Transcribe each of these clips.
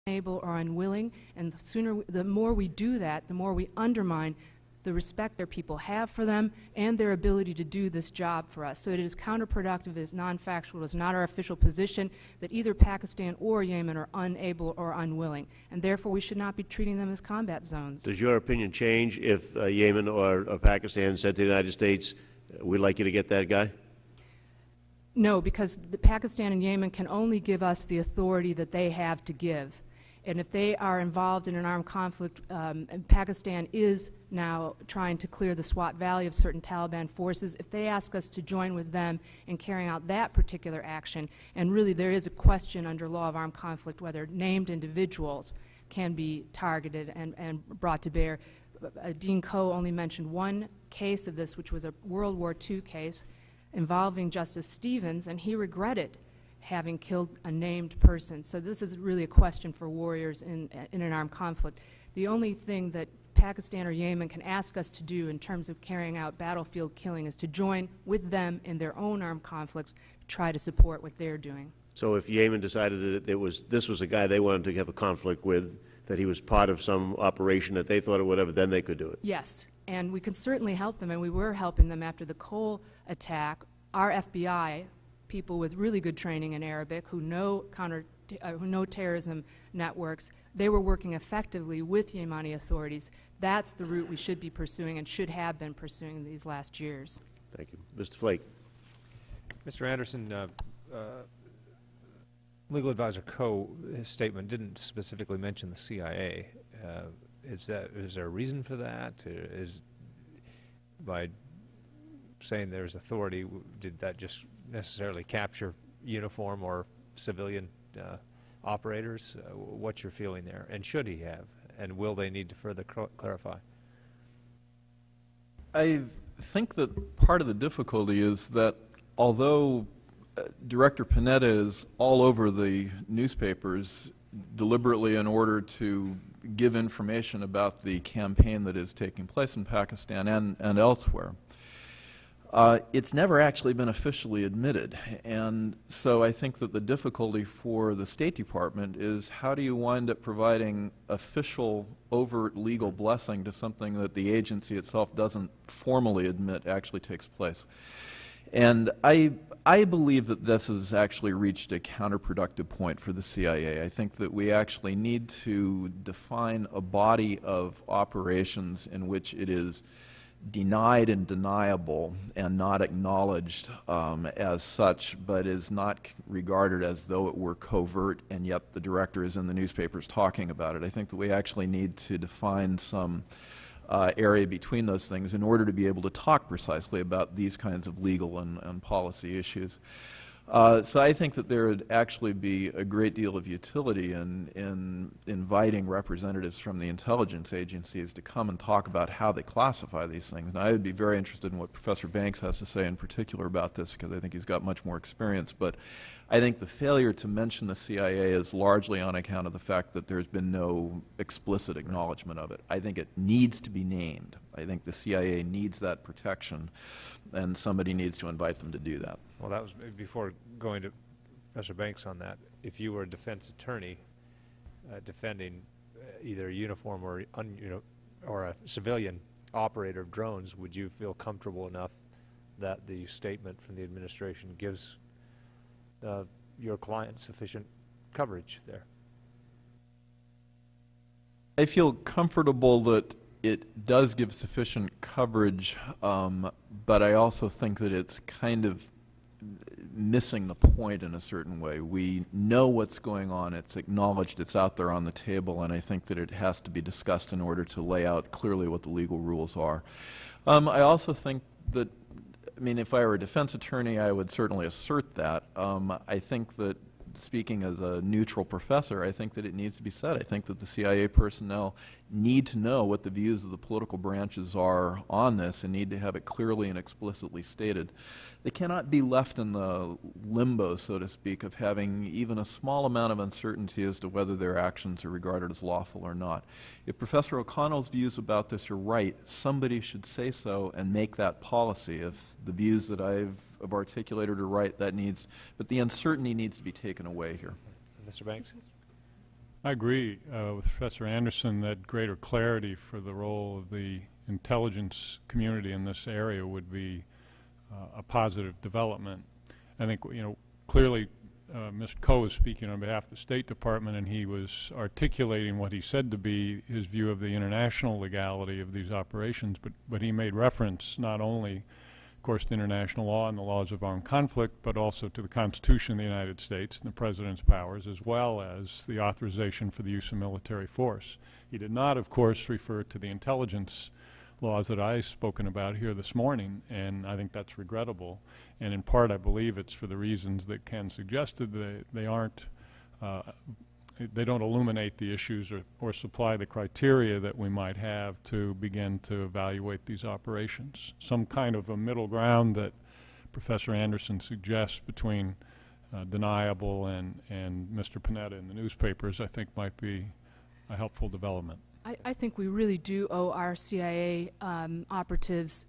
unable or unwilling, and the more we do that, the more we undermine the respect their people have for them and their ability to do this job for us. So it is counterproductive, it is non-factual, it is not our official position that either Pakistan or Yemen are unable or unwilling, and therefore we should not be treating them as combat zones. Does your opinion change if Yemen or Pakistan said to the United States, we'd like you to get that guy? No, because Pakistan and Yemen can only give us the authority that they have to give. And if they are involved in an armed conflict, and Pakistan is now trying to clear the Swat Valley of certain Taliban forces, if they ask us to join with them in carrying out that particular action, and really there is a question under law of armed conflict whether named individuals can be targeted and brought to bear. Dean Coe only mentioned one case of this, which was a World War II case involving Justice Stevens, and he regretted having killed a named person. So this is really a question for warriors in an armed conflict. The only thing that Pakistan or Yemen can ask us to do in terms of carrying out battlefield killing is to join with them in their own armed conflicts to try to support what they're doing. So if Yemen decided that this was a guy they wanted to have a conflict with, that he was part of some operation that they thought or whatever, then they could do it? Yes, and we can certainly help them, and we were helping them after the Cole attack. Our FBI, people with really good training in Arabic who know terrorism networks, they were working effectively with Yemeni authorities. That's the route we should be pursuing and should have been pursuing these last years. Thank you. Mr. Flake. Mr. Anderson, Legal Advisor Coe, his statement didn't specifically mention the CIA. Is there a reason for that? By saying there's authority, did that just necessarily capture uniform or civilian operators? What's your feeling there? And should he have? And will they need to further clarify? I think that part of the difficulty is that although Director Panetta is all over the newspapers deliberately in order to give information about the campaign that is taking place in Pakistan and elsewhere, it's never actually been officially admitted. And so I think that the difficulty for the State Department is how do you wind up providing official, overt legal blessing to something that the agency itself doesn't formally admit actually takes place. And I believe that this has actually reached a counterproductive point for the CIA. I think that we actually need to define a body of operations in which it is denied and deniable and not acknowledged as such, but is not regarded as though it were covert, and yet the director is in the newspapers talking about it. I think that we actually need to define some area between those things in order to be able to talk precisely about these kinds of legal and policy issues. So I think that there would actually be a great deal of utility in inviting representatives from the intelligence agencies to come and talk about how they classify these things. And I would be very interested in what Professor Banks has to say in particular about this, because I think he's got much more experience. But I think the failure to mention the CIA is largely on account of the fact that there's been no explicit acknowledgement of it. I think it needs to be named. I think the CIA needs that protection, and somebody needs to invite them to do that. Well, that was before going to Professor Banks on that. If you were a defense attorney defending either a uniform or a civilian operator of drones, would you feel comfortable enough that the statement from the administration gives your client sufficient coverage there? I feel comfortable that it does give sufficient coverage, but I also think that it's kind of missing the point in a certain way. We know what's going on, it's acknowledged, it's out there on the table, and I think that it has to be discussed in order to lay out clearly what the legal rules are. I also think that, I mean, if I were a defense attorney, I would certainly assert that. I think that, speaking as a neutral professor, I think that it needs to be said. I think that the CIA personnel need to know what the views of the political branches are on this and need to have it clearly and explicitly stated. They cannot be left in the limbo, so to speak, of having even a small amount of uncertainty as to whether their actions are regarded as lawful or not. If Professor O'Connell's views about this are right, somebody should say so and make that policy. If the views that I've articulated are right, that needs, but the uncertainty needs to be taken away here. Mr. Banks? I agree with Professor Anderson that greater clarity for the role of the intelligence community in this area would be a positive development. I think, clearly Mr. Coe was speaking on behalf of the State Department, and he was articulating what he said to be his view of the international legality of these operations, but he made reference not only, of course, to international law and the laws of armed conflict, but also to the Constitution of the United States and the President's powers, as well as the authorization for the use of military force. He did not, of course, refer to the intelligence laws that I've spoken about here this morning, and I think that's regrettable. And in part, I believe it's for the reasons that Ken suggested. They don't illuminate the issues or supply the criteria that we might have to begin to evaluate these operations. Some kind of a middle ground that Professor Anderson suggests between deniable and Mr. Panetta in the newspapers, I think might be a helpful development. I think we really do owe our CIA operatives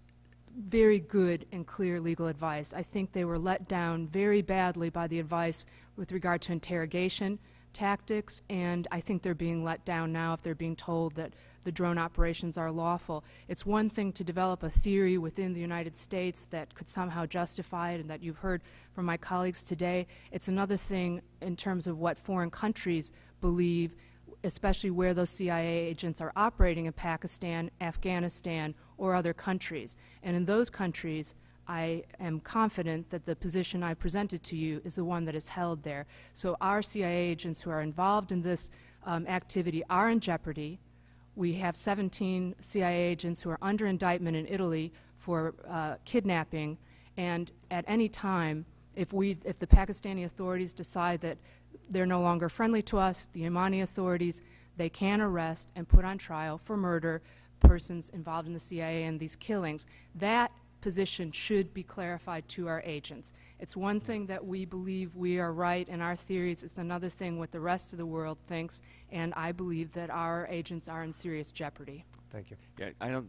very good and clear legal advice. I think they were let down very badly by the advice with regard to interrogation tactics, and I think they're being let down now if they're being told that the drone operations are lawful. It's one thing to develop a theory within the United States that could somehow justify it and that you've heard from my colleagues today. It's another thing in terms of what foreign countries believe, especially where those CIA agents are operating in Pakistan, Afghanistan, or other countries. And in those countries, I am confident that the position I presented to you is the one that is held there. So our CIA agents who are involved in this activity are in jeopardy. We have 17 CIA agents who are under indictment in Italy for kidnapping, and at any time, if the Pakistani authorities decide that they're no longer friendly to us, the Yemeni authorities, they can arrest and put on trial for murder persons involved in the CIA and these killings. That position should be clarified to our agents. It's one thing that we believe we are right in our theories. It's another thing what the rest of the world thinks, and I believe that our agents are in serious jeopardy. Thank you. Yeah,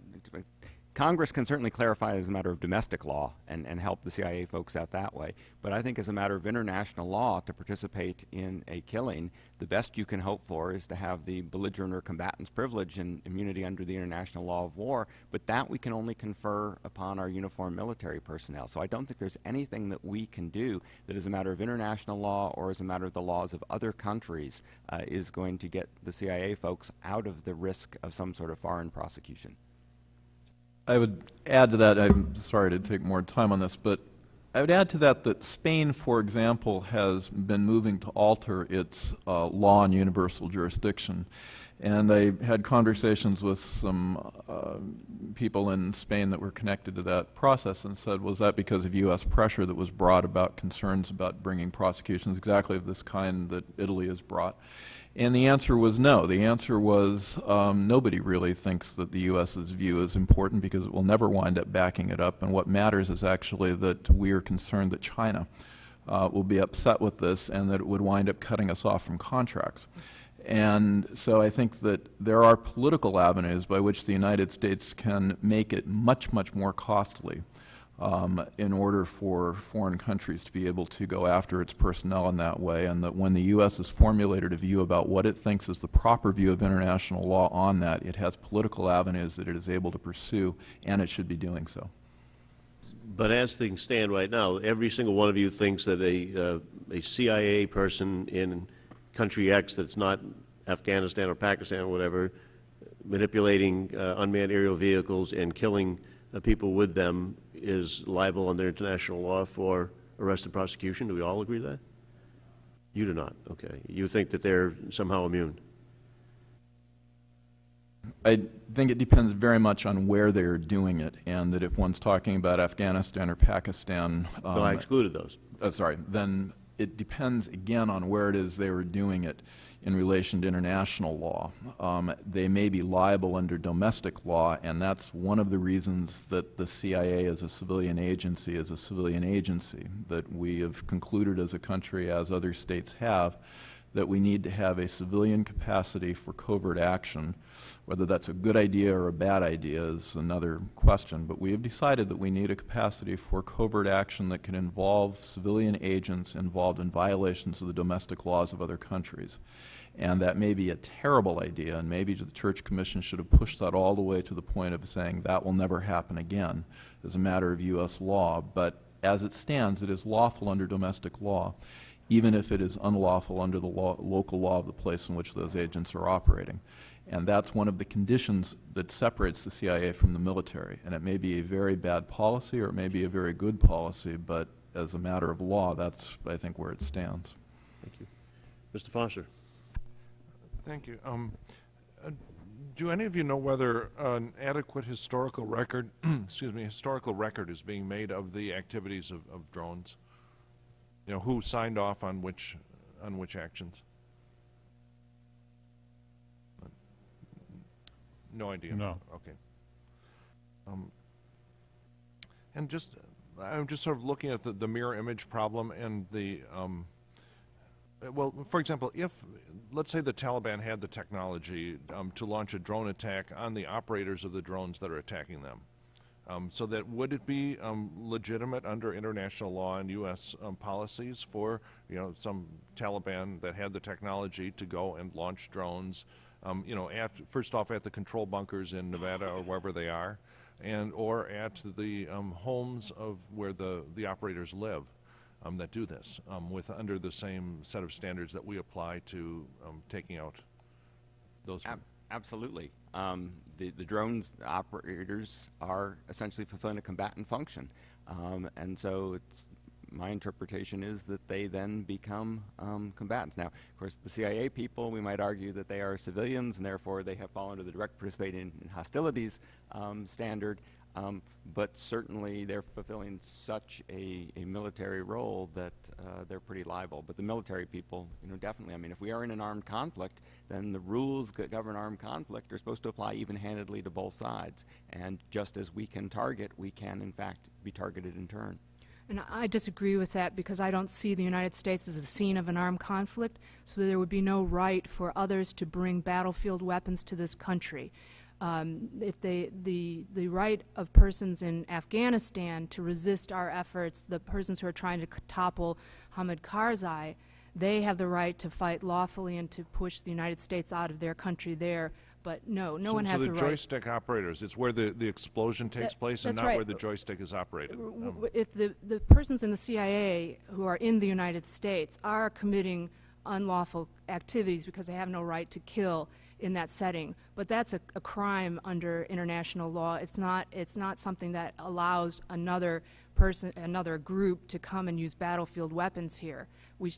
Congress can certainly clarify it as a matter of domestic law and help the CIA folks out that way. But I think as a matter of international law, to participate in a killing, the best you can hope for is to have the belligerent or combatant's privilege and immunity under the international law of war. But that we can only confer upon our uniformed military personnel. So I don't think there's anything that we can do that as a matter of international law or as a matter of the laws of other countries is going to get the CIA folks out of the risk of some sort of foreign prosecution. I would add to that, I'm sorry to take more time on this, but I would add to that Spain, for example, has been moving to alter its law on universal jurisdiction. And I had conversations with some people in Spain that were connected to that process and said, was that because of U.S. pressure that was brought about concerns about bringing prosecutions exactly of this kind that Italy has brought? And the answer was no. The answer was nobody really thinks that the U.S.'s view is important because it will never wind up backing it up. And what matters is actually that we are concerned that China will be upset with this and that it would wind up cutting us off from contracts. And so I think that there are political avenues by which the United States can make it much, much more costly in order for foreign countries to be able to go after its personnel in that way, and that when the U.S. has formulated a view about what it thinks is the proper view of international law on that, it has political avenues that it is able to pursue, and it should be doing so. But as things stand right now, every single one of you thinks that a CIA person in country X that's not Afghanistan or Pakistan or whatever, manipulating unmanned aerial vehicles and killing people with them is liable under international law for arrest and prosecution. Do we all agree to that? You do not. Okay. You think that they're somehow immune? I think it depends very much on where they're doing it, and that if one's talking about Afghanistan or Pakistan... Well, I excluded those. Sorry. Then it depends, again, on where it is they were doing it in relation to international law. They may be liable under domestic law, and that's one of the reasons that the CIA as a civilian agency that we have concluded as a country, as other states have, that we need to have a civilian capacity for covert action. Whether that's a good idea or a bad idea is another question, but we have decided that we need a capacity for covert action that can involve civilian agents involved in violations of the domestic laws of other countries. And that may be a terrible idea, and maybe the Church Commission should have pushed that all the way to the point of saying that will never happen again as a matter of U.S. law. But as it stands, it is lawful under domestic law, even if it is unlawful under the local law of the place in which those agents are operating. And that's one of the conditions that separates the CIA from the military. And it may be a very bad policy or it may be a very good policy, but as a matter of law, that's, I think, where it stands. Thank you. Mr. Foster. Thank you. Do any of you know whether an adequate historical record, excuse me, historical record is being made of the activities of drones? You know, who signed off on which actions? No idea. No. Okay. And just, I'm just sort of looking at the mirror image problem and the, well, for example, if, let's say the Taliban had the technology to launch a drone attack on the operators of the drones that are attacking them, so that would it be legitimate under international law and U.S. Policies for, you know, some Taliban that had the technology to go and launch drones, you know, first off at the control bunkers in Nevada or wherever they are, and or at the homes of where the operators live that do this, with under the same set of standards that we apply to taking out those. Absolutely. The drones operators are essentially fulfilling a combatant function, and so it's, my interpretation is that they then become combatants. Now, of course, the CIA people, we might argue that they are civilians and therefore they have fallen under the direct participating in hostilities standard, but certainly they're fulfilling such a military role that they're pretty liable. But the military people, you know, definitely. I mean, if we are in an armed conflict, then the rules that govern armed conflict are supposed to apply even-handedly to both sides. And just as we can target, we can, in fact, be targeted in turn. And I disagree with that because I don't see the United States as the scene of an armed conflict, so there would be no right for others to bring battlefield weapons to this country. If the right of persons in Afghanistan to resist our efforts, the persons who are trying to topple Hamid Karzai, they have the right to fight lawfully and to push the United States out of their country there. But no one has the right. So the joystick operators, it's where the explosion takes place and not right. where the joystick is operated. If the persons in the CIA who are in the United States are committing unlawful activities because they have no right to kill in that setting, but that's a crime under international law. It's not something that allows another person, another group to come and use battlefield weapons here.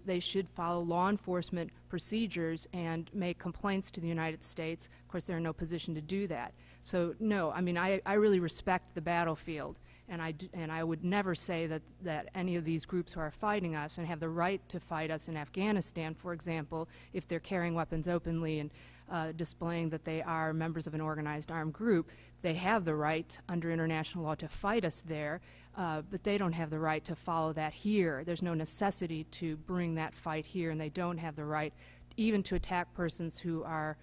They should follow law enforcement procedures and make complaints to the United States. Of course, they're in no position to do that. So no, I mean, I really respect the battlefield, and I would never say that any of these groups who are fighting us and have the right to fight us in Afghanistan, for example, if they're carrying weapons openly and displaying that they are members of an organized armed group, they have the right under international law to fight us there, but they don't have the right to follow that here. There's no necessity to bring that fight here, and they don't have the right even to attack persons who are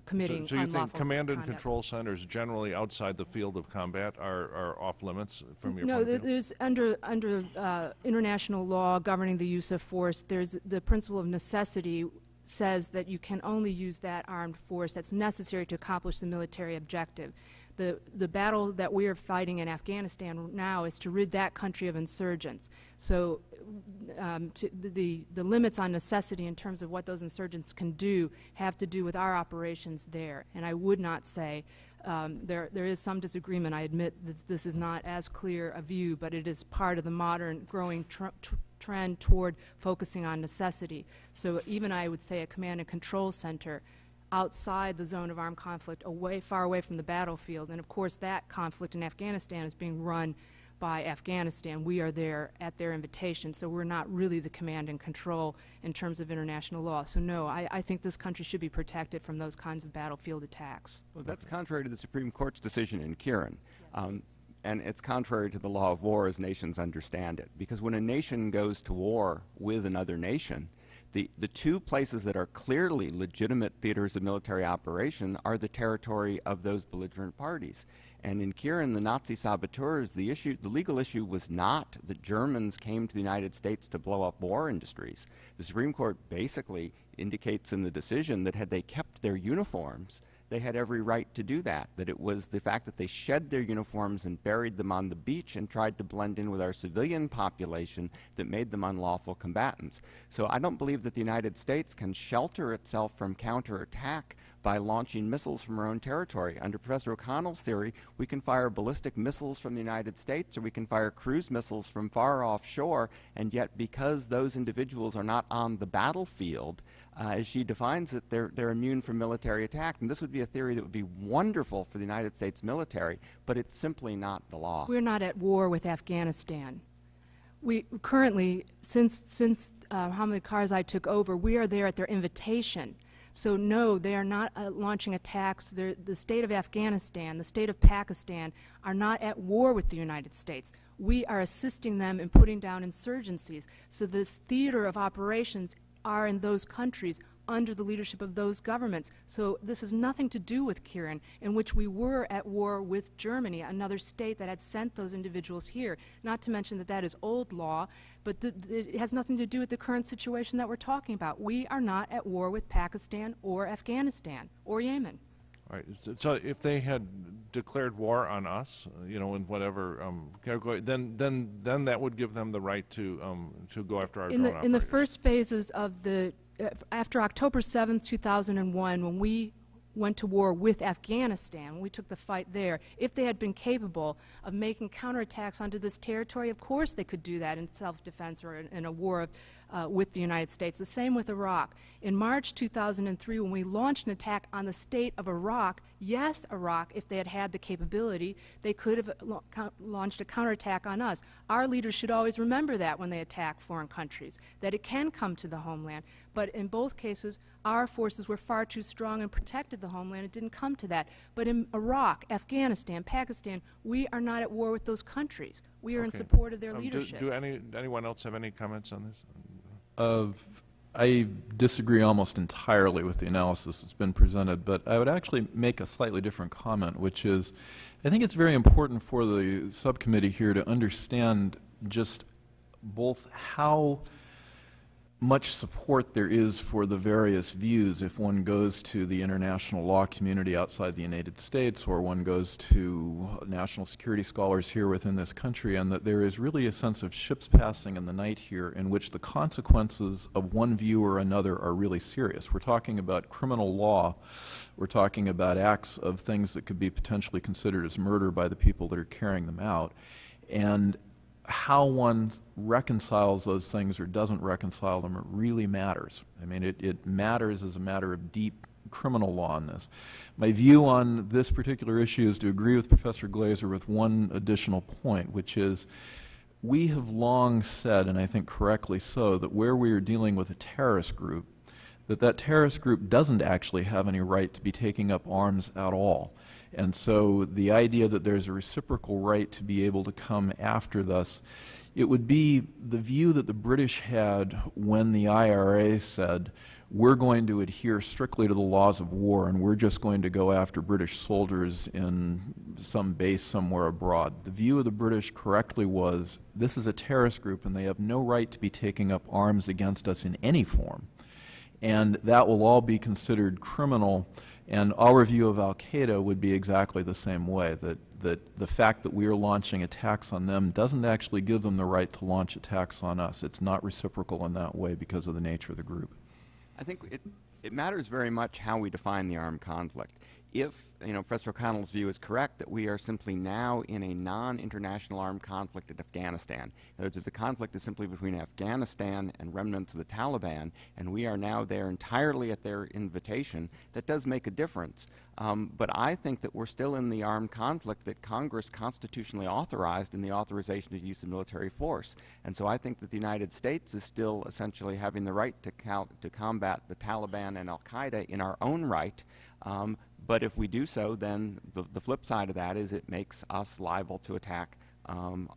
committing So you unlawful think command and conduct. control centers generally outside the field of combat are off limits from your No, point of view? there's under international law governing the use of force, there's the principle of necessity says that you can only use that armed force that's necessary to accomplish the military objective. The battle that we are fighting in Afghanistan now is to rid that country of insurgents. So the limits on necessity in terms of what those insurgents can do have to do with our operations there. And I would not say there is some disagreement. I admit that this is not as clear a view, but it is part of the modern growing trend toward focusing on necessity. So even I would say a command and control center outside the zone of armed conflict, far away from the battlefield. And of course that conflict in Afghanistan is being run by Afghanistan. We are there at their invitation, so we're not really the command and control in terms of international law. So no, I think this country should be protected from those kinds of battlefield attacks. Well, that's contrary to the Supreme Court's decision in Kieran. And it's contrary to the law of war as nations understand it. Because when a nation goes to war with another nation, the two places that are clearly legitimate theaters of military operation are the territory of those belligerent parties. And in Kieran, the Nazi saboteurs, the legal issue was not that Germans came to the United States to blow up war industries. The Supreme Court basically indicates in the decision that had they kept their uniforms, they had every right to do that, that it was the fact that they shed their uniforms and buried them on the beach and tried to blend in with our civilian population that made them unlawful combatants. So I don't believe that the United States can shelter itself from counterattack by launching missiles from our own territory. Under Professor O'Connell's theory, we can fire ballistic missiles from the United States, or we can fire cruise missiles from far offshore, and yet because those individuals are not on the battlefield, as she defines it, they're immune from military attack. And this would be a theory that would be wonderful for the United States military, but it's simply not the law. We're not at war with Afghanistan. We currently, since Hamid Karzai took over, we are there at their invitation. So no, they are not launching attacks. The state of Afghanistan, the state of Pakistan are not at war with the United States. We are assisting them in putting down insurgencies. So this theater of operations are in those countries under the leadership of those governments. So this has nothing to do with Kirin, in which we were at war with Germany, another state that had sent those individuals here. Not to mention that that is old law, but it has nothing to do with the current situation that we're talking about. We are not at war with Pakistan or Afghanistan or Yemen. All right. So if they had declared war on us, you know, in whatever category, then that would give them the right to go after our drone operators. In the first phases of the after October 7th, 2001, when we went to war with Afghanistan, we took the fight there, if they had been capable of making counterattacks onto this territory, of course they could do that in self-defense or in a war with the United States. The same with Iraq. In March 2003, when we launched an attack on the state of Iraq, yes, Iraq, if they had had the capability, they could have launched a counterattack on us. Our leaders should always remember that when they attack foreign countries, that it can come to the homeland. But in both cases, our forces were far too strong and protected the homeland. It didn't come to that. But in Iraq, Afghanistan, Pakistan, we are not at war with those countries. We are in support of their leadership. Do anyone else have any comments on this? I disagree almost entirely with the analysis that's been presented, but I would actually make a slightly different comment, which is I think it's very important for the subcommittee here to understand just both how much support there is for the various views if one goes to the international law community outside the United States or one goes to national security scholars here within this country, and that there is really a sense of ships passing in the night here in which the consequences of one view or another are really serious. We're talking about criminal law. We're talking about acts of things that could be potentially considered as murder by the people that are carrying them out. And how one reconciles those things or doesn't reconcile them, it really matters. I mean, it matters as a matter of deep criminal law on this. My view on this particular issue is to agree with Professor Glaser with one additional point, which is we have long said, and I think correctly so, that where we are dealing with a terrorist group, that terrorist group doesn't actually have any right to be taking up arms at all. And so the idea that there's a reciprocal right to be able to come after us, it would be the view that the British had when the IRA said, we're going to adhere strictly to the laws of war and we're just going to go after British soldiers in some base somewhere abroad. The view of the British correctly was, this is a terrorist group and they have no right to be taking up arms against us in any form. And that will all be considered criminal. And our view of al-Qaeda would be exactly the same way, that the fact that we are launching attacks on them doesn't actually give them the right to launch attacks on us. It's not reciprocal in that way because of the nature of the group. I think it matters very much how we define the armed conflict. If, Professor O'Connell's view is correct that we are simply now in a non-international armed conflict in Afghanistan. In other words, if the conflict is simply between Afghanistan and remnants of the Taliban, and we are now there entirely at their invitation, that does make a difference. But I think that we're still in the armed conflict that Congress constitutionally authorized in the authorization of use of military force. And so I think that the United States is still essentially having the right to combat the Taliban and al-Qaeda in our own right. But if we do so, then the flip side of that is it makes us liable to attack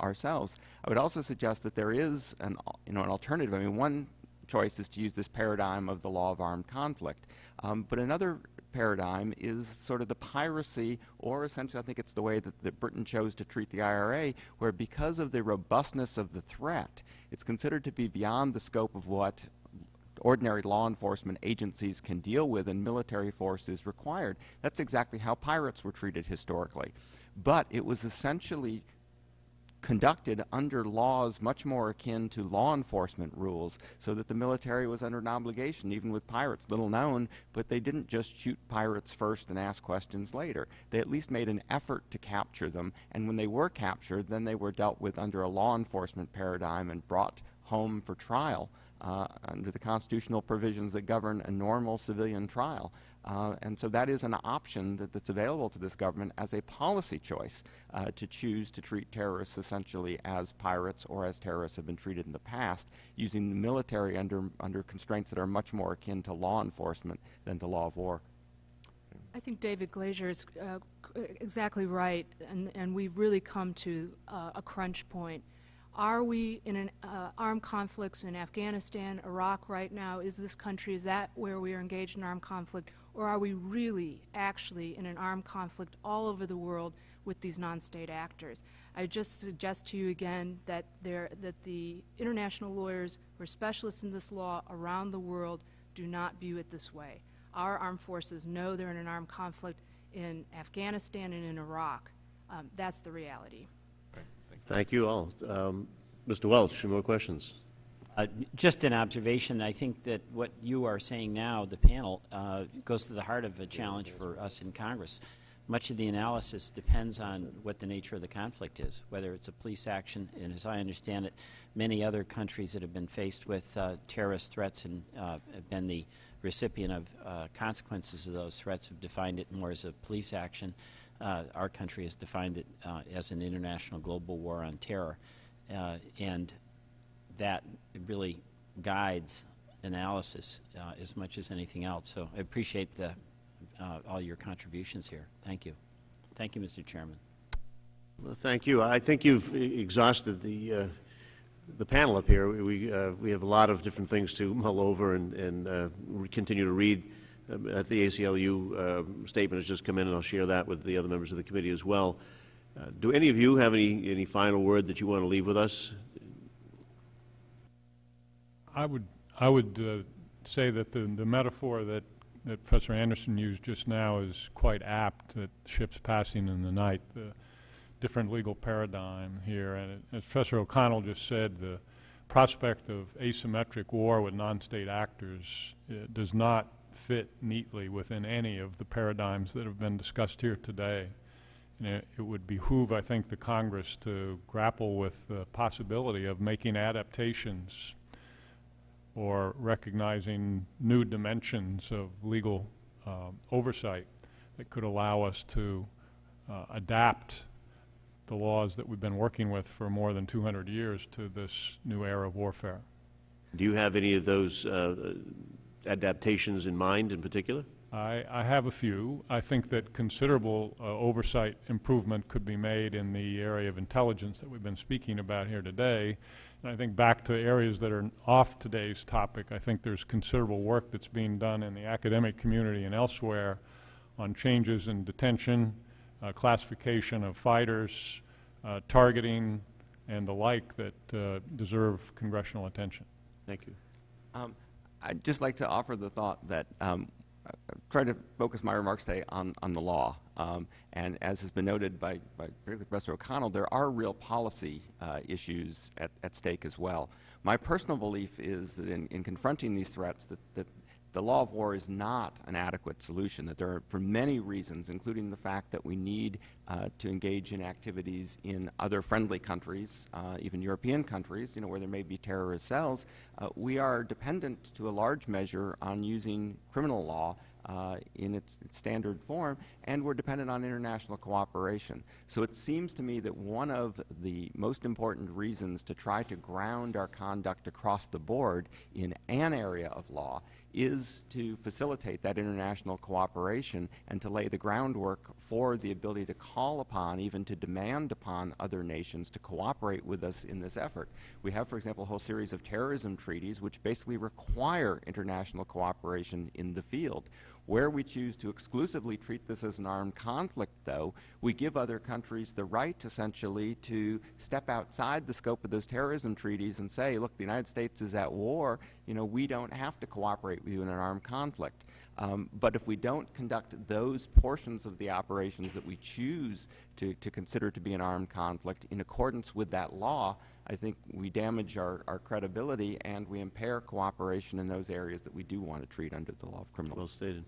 ourselves. I would also suggest that there is an alternative. I mean, one choice is to use this paradigm of the law of armed conflict. But another paradigm is sort of the piracy, or essentially I think it's the way that Britain chose to treat the IRA, where because of the robustness of the threat, it's considered to be beyond the scope of what ordinary law enforcement agencies can deal with, and military force is required. That's exactly how pirates were treated historically. But it was essentially conducted under laws much more akin to law enforcement rules, so that the military was under an obligation, even with pirates, little known, but they didn't just shoot pirates first and ask questions later. They at least made an effort to capture them, and when they were captured, then they were dealt with under a law enforcement paradigm and brought home for trial under the constitutional provisions that govern a normal civilian trial. And so that is an option that's available to this government as a policy choice to choose to treat terrorists essentially as pirates or as terrorists have been treated in the past, using the military under constraints that are much more akin to law enforcement than to law of war. I think David Glazer is exactly right, and we've really come to a crunch point. Are we in an armed conflicts in Afghanistan, Iraq right now? Is this country, is that where we are engaged in armed conflict? Or are we really actually in an armed conflict all over the world with these non-state actors? I just suggest to you again that the international lawyers who are specialists in this law around the world do not view it this way. Our armed forces know they're in an armed conflict in Afghanistan and in Iraq. That's the reality. Thank you all. Mr. Welch, any more questions? Just an observation. I think that what you are saying now, the panel, goes to the heart of a challenge for us in Congress. Much of the analysis depends on what the nature of the conflict is, whether it's a police action, and as I understand it, many other countries that have been faced with terrorist threats and have been the recipient of consequences of those threats have defined it more as a police action. Our country has defined it as an international global war on terror, and that really guides analysis as much as anything else. So I appreciate all your contributions here. Thank you. Thank you, Mr. Chairman. Well, thank you. I think you've exhausted the panel up here. We have a lot of different things to mull over and continue to read. At the ACLU statement has just come in, and I'll share that with the other members of the committee as well. Do any of you have any final word that you want to leave with us? I would say that the metaphor that Professor Anderson used just now is quite apt, that ships passing in the night, the different legal paradigm here. And as Professor O'Connell just said, the prospect of asymmetric war with non-state actors does not fit neatly within any of the paradigms that have been discussed here today. And it would behoove, I think, the Congress to grapple with the possibility of making adaptations or recognizing new dimensions of legal oversight that could allow us to adapt the laws that we've been working with for more than 200 years to this new era of warfare. Do you have any of those adaptations in mind in particular? I have a few. I think that considerable oversight improvement could be made in the area of intelligence that we've been speaking about here today. And I think back to areas that are off today's topic, I think there's considerable work that's being done in the academic community and elsewhere on changes in detention, classification of fighters, targeting, and the like that deserve congressional attention. Thank you. I'd just like to offer the thought that try to focus my remarks today on the law. And as has been noted by Professor O'Connell, there are real policy issues at stake as well. My personal belief is that in confronting these threats, that the law of war is not an adequate solution, that there are, for many reasons, including the fact that we need to engage in activities in other friendly countries, even European countries, where there may be terrorist cells, we are dependent to a large measure on using criminal law in its standard form, and we're dependent on international cooperation. So it seems to me that one of the most important reasons to try to ground our conduct across the board in an area of law is to facilitate that international cooperation and to lay the groundwork for the ability to call upon, even to demand upon other nations to cooperate with us in this effort. We have, for example, a whole series of terrorism treaties which basically require international cooperation in the field. Where we choose to exclusively treat this as an armed conflict, though, we give other countries the right, essentially, to step outside the scope of those terrorism treaties and say, look, the United States is at war, you know, we don't have to cooperate with you in an armed conflict. But if we don't conduct those portions of the operations that we choose to consider to be an armed conflict in accordance with that law, I think we damage our credibility and we impair cooperation in those areas that we do want to treat under the law of criminal. Well stated.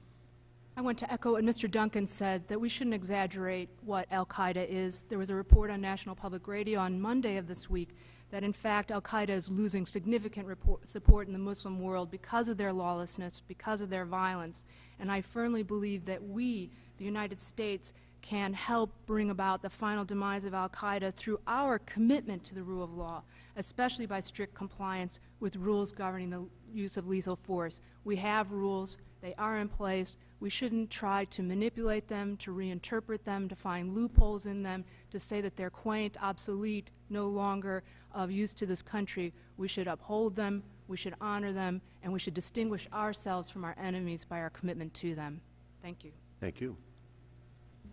I want to echo what Mr. Duncan said, that we shouldn't exaggerate what al-Qaeda is. There was a report on National Public Radio on Monday of this week that, in fact, al-Qaeda is losing significant support in the Muslim world because of their lawlessness, because of their violence. And I firmly believe that we, the United States, can help bring about the final demise of al-Qaeda through our commitment to the rule of law, especially by strict compliance with rules governing the use of lethal force. We have rules. They are in place. We shouldn't try to manipulate them, to reinterpret them, to find loopholes in them, to say that they're quaint, obsolete, no longer of use to this country. We should uphold them, we should honor them, and we should distinguish ourselves from our enemies by our commitment to them. Thank you. Thank you.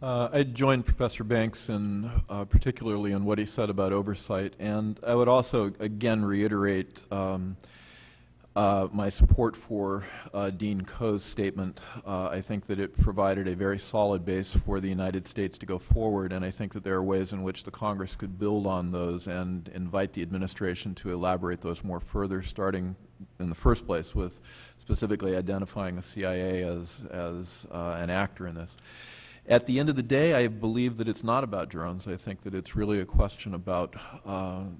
I joined Professor Banks in particularly in what he said about oversight, and I would also again reiterate my support for Dean Coe's statement. I think that it provided a very solid base for the United States to go forward, and I think that there are ways in which the Congress could build on those and invite the administration to elaborate those more further, starting in the first place with specifically identifying the CIA as an actor in this. At the end of the day, I believe that it's not about drones. I think that it's really a question about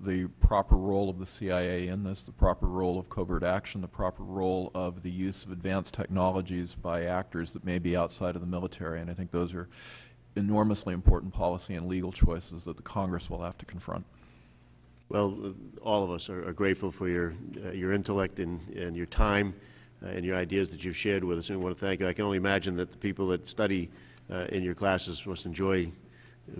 the proper role of the CIA in this, the proper role of covert action, the proper role of the use of advanced technologies by actors that may be outside of the military. And I think those are enormously important policy and legal choices that the Congress will have to confront. Well, all of us are grateful for your intellect and your time and your ideas that you've shared with us, and we want to thank you. I can only imagine that the people that study in your classes must enjoy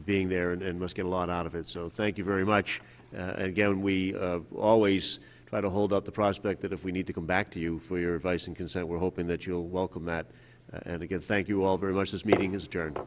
being there and must get a lot out of it. So thank you very much. And again, we always try to hold out the prospect that if we need to come back to you for your advice and consent, we're hoping that you'll welcome that. And again, thank you all very much. This meeting is adjourned.